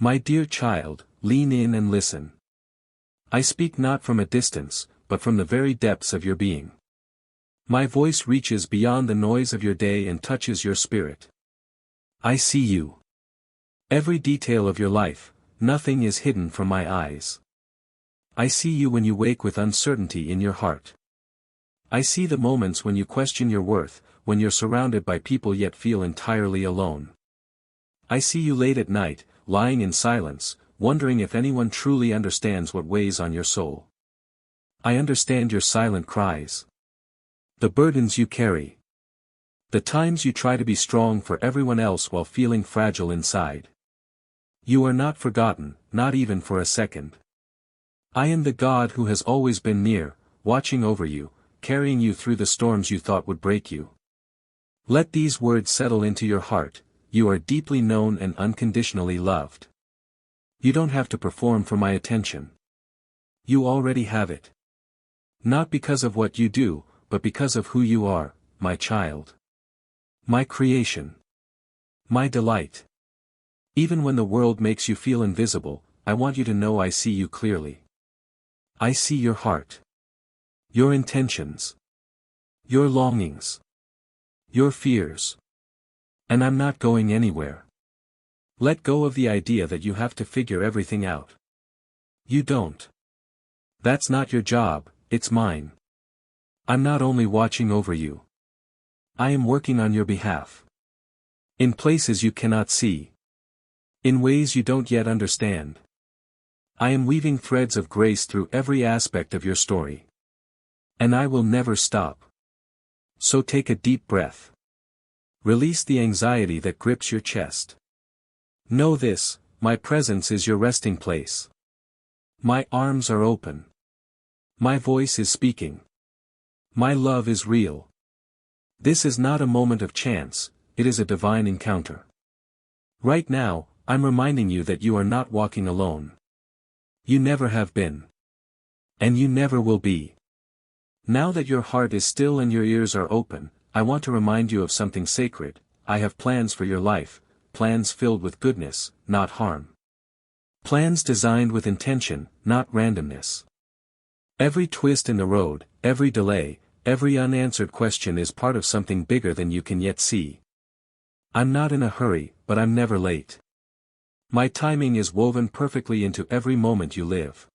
My dear child, lean in and listen. I speak not from a distance, but from the very depths of your being. My voice reaches beyond the noise of your day and touches your spirit. I see you. Every detail of your life, nothing is hidden from my eyes. I see you when you wake with uncertainty in your heart. I see the moments when you question your worth, when you're surrounded by people yet feel entirely alone. I see you late at night, lying in silence, wondering if anyone truly understands what weighs on your soul. I understand your silent cries. The burdens you carry. The times you try to be strong for everyone else while feeling fragile inside. You are not forgotten, not even for a second. I am the God who has always been near, watching over you, carrying you through the storms you thought would break you. Let these words settle into your heart. You are deeply known and unconditionally loved. You don't have to perform for my attention. You already have it. Not because of what you do, but because of who you are, my child. My creation. My delight. Even when the world makes you feel invisible, I want you to know I see you clearly. I see your heart. Your intentions. Your longings. Your fears. And I'm not going anywhere. Let go of the idea that you have to figure everything out. You don't. That's not your job, it's mine. I'm not only watching over you. I am working on your behalf. In places you cannot see. In ways you don't yet understand. I am weaving threads of grace through every aspect of your story. And I will never stop. So take a deep breath. Release the anxiety that grips your chest. Know this, my presence is your resting place. My arms are open. My voice is speaking. My love is real. This is not a moment of chance, it is a divine encounter. Right now, I'm reminding you that you are not walking alone. You never have been. And you never will be. Now that your heart is still and your ears are open, I want to remind you of something sacred. I have plans for your life, plans filled with goodness, not harm. Plans designed with intention, not randomness. Every twist in the road, every delay, every unanswered question is part of something bigger than you can yet see. I'm not in a hurry, but I'm never late. My timing is woven perfectly into every moment you live.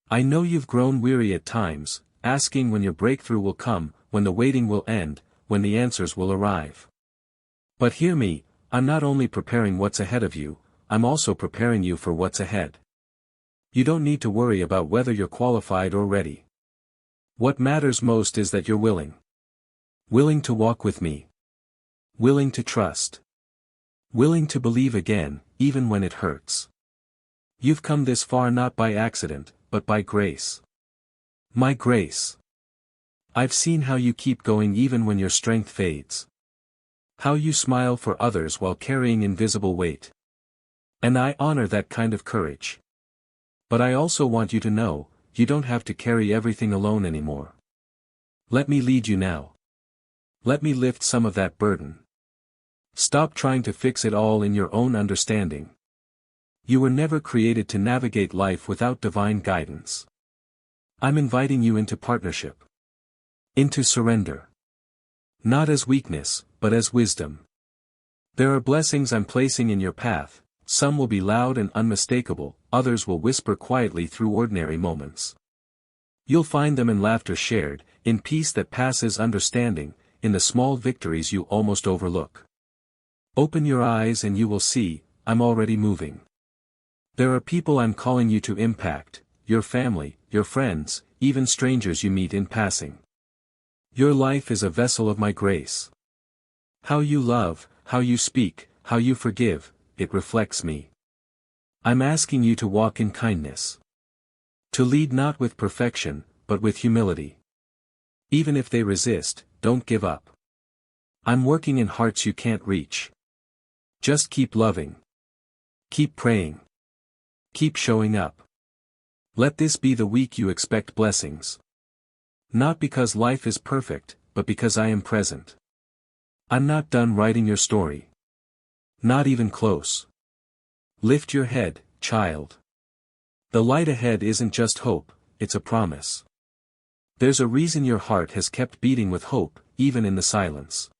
I know you've grown weary at times, asking when your breakthrough will come, when the waiting will end, when the answers will arrive. But hear me, I'm not only preparing what's ahead of you, I'm also preparing you for what's ahead. You don't need to worry about whether you're qualified or ready. What matters most is that you're willing. Willing to walk with me. Willing to trust. Willing to believe again, even when it hurts. You've come this far not by accident, but by grace. My grace. I've seen how you keep going even when your strength fades. How you smile for others while carrying invisible weight. And I honor that kind of courage. But I also want you to know, you don't have to carry everything alone anymore. Let me lead you now. Let me lift some of that burden. Stop trying to fix it all in your own understanding. You were never created to navigate life without divine guidance. I'm inviting you into partnership. Into surrender. Not as weakness, but as wisdom. There are blessings I'm placing in your path, some will be loud and unmistakable, others will whisper quietly through ordinary moments. You'll find them in laughter shared, in peace that passes understanding, in the small victories you almost overlook. Open your eyes and you will see, I'm already moving. There are people I'm calling you to impact, your family, your friends, even strangers you meet in passing. Your life is a vessel of my grace. How you love, how you speak, how you forgive, it reflects me. I'm asking you to walk in kindness. To lead not with perfection, but with humility. Even if they resist, don't give up. I'm working in hearts you can't reach. Just keep loving. Keep praying. Keep showing up. Let this be the week you expect blessings. Not because life is perfect, but because I am present. I'm not done writing your story. Not even close. Lift your head, child. The light ahead isn't just hope, it's a promise. There's a reason your heart has kept beating with hope, even in the silence.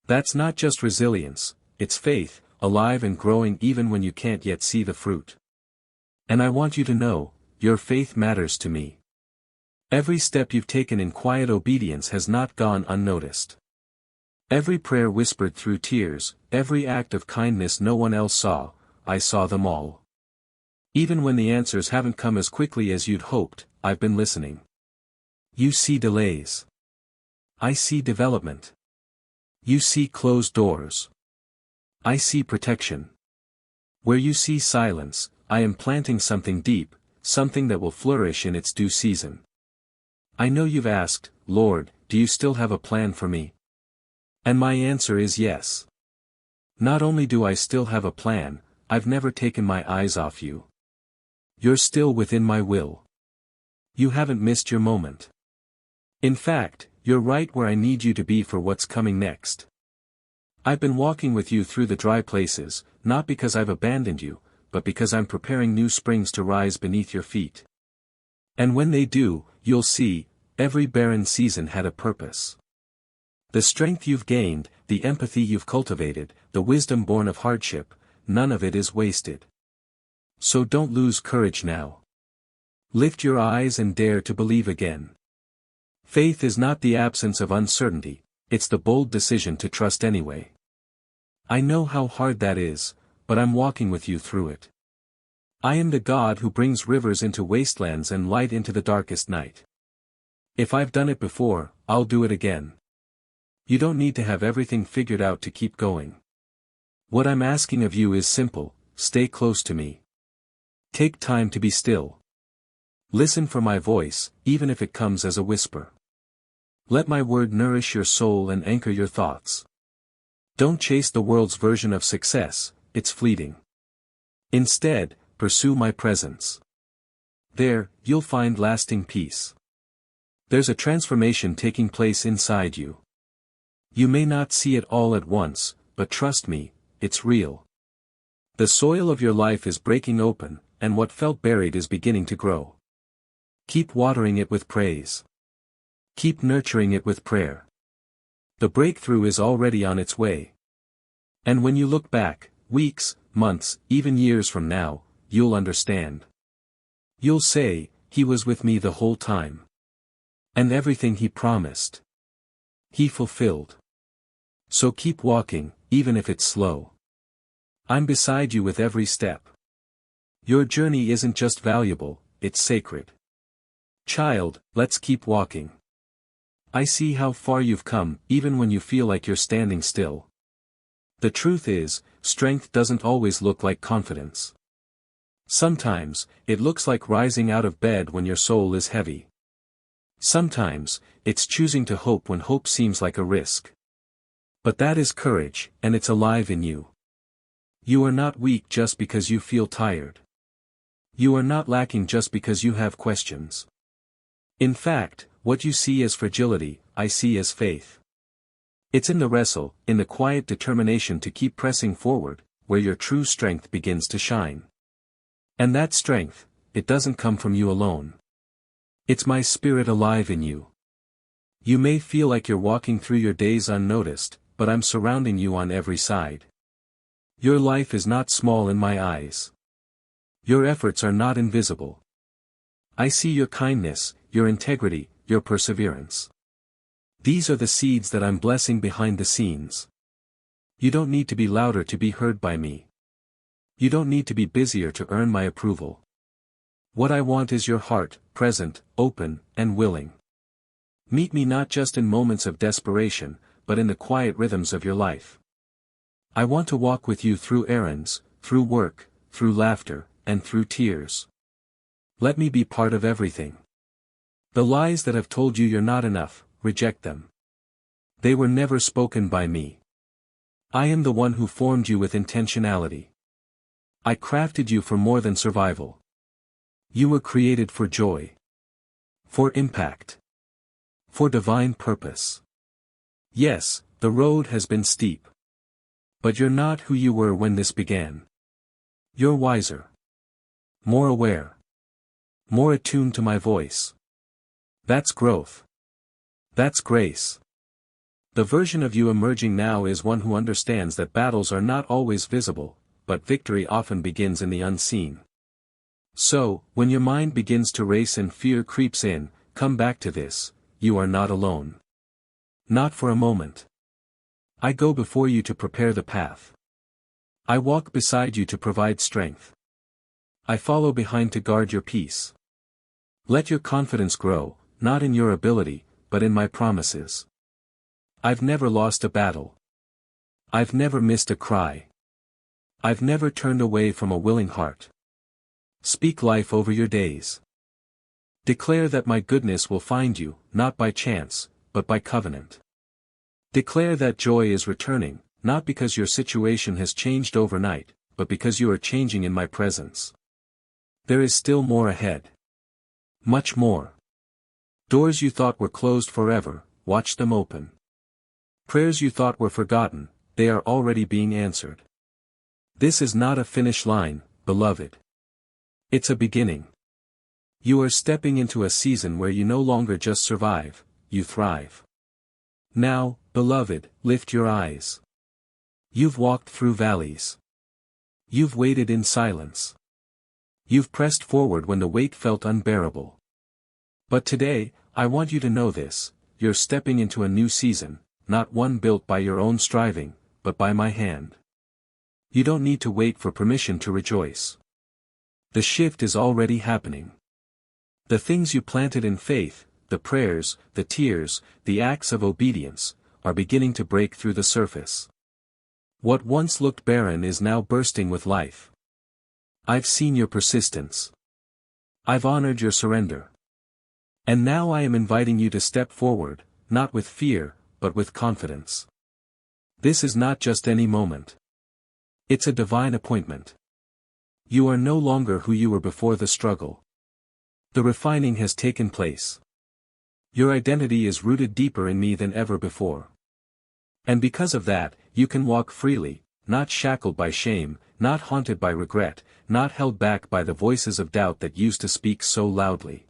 That's not just resilience, it's faith, alive and growing even when you can't yet see the fruit. And I want you to know, your faith matters to me. Every step you've taken in quiet obedience has not gone unnoticed. Every prayer whispered through tears, every act of kindness no one else saw, I saw them all. Even when the answers haven't come as quickly as you'd hoped, I've been listening. You see delays. I see development. You see closed doors. I see protection. Where you see silence, I am planting something deep, something that will flourish in its due season. I know you've asked, Lord, do you still have a plan for me? And my answer is yes. Not only do I still have a plan, I've never taken my eyes off you. You're still within my will. You haven't missed your moment. In fact, you're right where I need you to be for what's coming next. I've been walking with you through the dry places, not because I've abandoned you, but because I'm preparing new springs to rise beneath your feet. And when they do, you'll see, every barren season had a purpose. The strength you've gained, the empathy you've cultivated, the wisdom born of hardship, none of it is wasted. So don't lose courage now. Lift your eyes and dare to believe again. Faith is not the absence of uncertainty, it's the bold decision to trust anyway. I know how hard that is, but I'm walking with you through it. I am the God who brings rivers into wastelands and light into the darkest night. If I've done it before, I'll do it again. You don't need to have everything figured out to keep going. What I'm asking of you is simple, stay close to me. Take time to be still. Listen for my voice, even if it comes as a whisper. Let my word nourish your soul and anchor your thoughts. Don't chase the world's version of success, it's fleeting. Instead, pursue my presence. There, you'll find lasting peace. There's a transformation taking place inside you. You may not see it all at once, but trust me, it's real. The soil of your life is breaking open, and what felt buried is beginning to grow. Keep watering it with praise. Keep nurturing it with prayer. The breakthrough is already on its way. And when you look back, weeks, months, even years from now, you'll understand. You'll say, He was with me the whole time. And everything He promised, He fulfilled. So keep walking, even if it's slow. I'm beside you with every step. Your journey isn't just valuable, it's sacred. Child, let's keep walking. I see how far you've come, even when you feel like you're standing still. The truth is, strength doesn't always look like confidence. Sometimes, it looks like rising out of bed when your soul is heavy. Sometimes, it's choosing to hope when hope seems like a risk. But that is courage, and it's alive in you. You are not weak just because you feel tired. You are not lacking just because you have questions. In fact, what you see as fragility, I see as faith. It's in the wrestle, in the quiet determination to keep pressing forward, where your true strength begins to shine. And that strength, it doesn't come from you alone. It's my spirit alive in you. You may feel like you're walking through your days unnoticed, but I'm surrounding you on every side. Your life is not small in my eyes. Your efforts are not invisible. I see your kindness, your integrity, your perseverance. These are the seeds that I'm blessing behind the scenes. You don't need to be louder to be heard by me. You don't need to be busier to earn my approval. What I want is your heart, present, open, and willing. Meet me not just in moments of desperation, but in the quiet rhythms of your life. I want to walk with you through errands, through work, through laughter, and through tears. Let me be part of everything. The lies that have told you you're not enough, reject them. They were never spoken by me. I am the one who formed you with intentionality. I crafted you for more than survival. You were created for joy. For impact. For divine purpose. Yes, the road has been steep. But you're not who you were when this began. You're wiser. More aware. More attuned to my voice. That's growth. That's grace. The version of you emerging now is one who understands that battles are not always visible, but victory often begins in the unseen. So, when your mind begins to race and fear creeps in, come back to this: you are not alone. Not for a moment. I go before you to prepare the path. I walk beside you to provide strength. I follow behind to guard your peace. Let your confidence grow, not in your ability, but in my promises. I've never lost a battle. I've never missed a cry. I've never turned away from a willing heart. Speak life over your days. Declare that my goodness will find you, not by chance, but by covenant. Declare that joy is returning, not because your situation has changed overnight, but because you are changing in my presence. There is still more ahead. Much more. Doors you thought were closed forever, watch them open. Prayers you thought were forgotten, they are already being answered. This is not a finish line, beloved. It's a beginning. You are stepping into a season where you no longer just survive, you thrive. Now, beloved, lift your eyes. You've walked through valleys. You've waited in silence. You've pressed forward when the weight felt unbearable. But today, I want you to know this: you're stepping into a new season, not one built by your own striving, but by my hand. You don't need to wait for permission to rejoice. The shift is already happening. The things you planted in faith, the prayers, the tears, the acts of obedience, are beginning to break through the surface. What once looked barren is now bursting with life. I've seen your persistence. I've honored your surrender. And now I am inviting you to step forward, not with fear, but with confidence. This is not just any moment. It's a divine appointment. You are no longer who you were before the struggle. The refining has taken place. Your identity is rooted deeper in me than ever before. And because of that, you can walk freely, not shackled by shame, not haunted by regret, not held back by the voices of doubt that used to speak so loudly.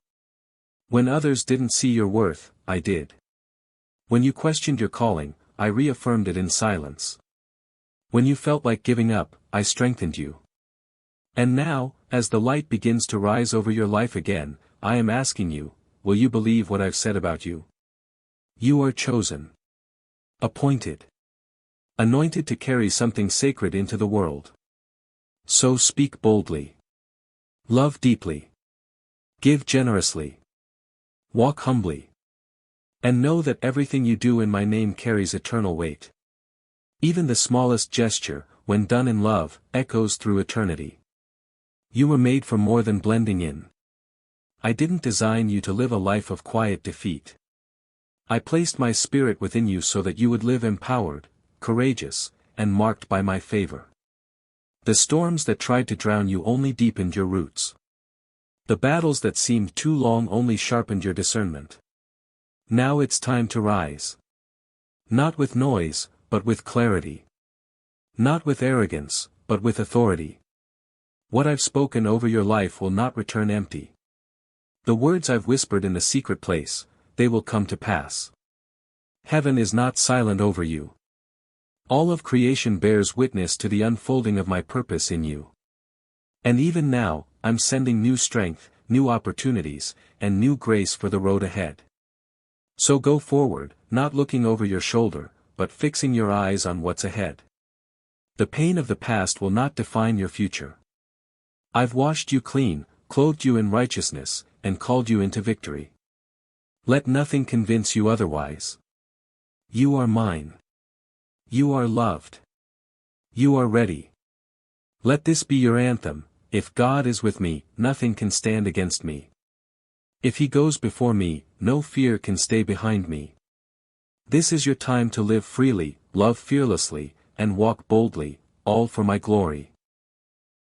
When others didn't see your worth, I did. When you questioned your calling, I reaffirmed it in silence. When you felt like giving up, I strengthened you. And now, as the light begins to rise over your life again, I am asking you, will you believe what I've said about you? You are chosen. Appointed. Anointed to carry something sacred into the world. So speak boldly. Love deeply. Give generously. Walk humbly. And know that everything you do in my name carries eternal weight. Even the smallest gesture, when done in love, echoes through eternity. You were made for more than blending in. I didn't design you to live a life of quiet defeat. I placed my spirit within you so that you would live empowered, courageous, and marked by my favor. The storms that tried to drown you only deepened your roots. The battles that seemed too long only sharpened your discernment. Now it's time to rise. Not with noise, but with clarity. Not with arrogance, but with authority. What I've spoken over your life will not return empty. The words I've whispered in the secret place, they will come to pass. Heaven is not silent over you. All of creation bears witness to the unfolding of my purpose in you. And even now, I'm sending new strength, new opportunities, and new grace for the road ahead. So go forward, not looking over your shoulder, but fixing your eyes on what's ahead. The pain of the past will not define your future. I've washed you clean, clothed you in righteousness, and called you into victory. Let nothing convince you otherwise. You are mine. You are loved. You are ready. Let this be your anthem: if God is with me, nothing can stand against me. If He goes before me, no fear can stay behind me. This is your time to live freely, love fearlessly, and walk boldly, all for my glory.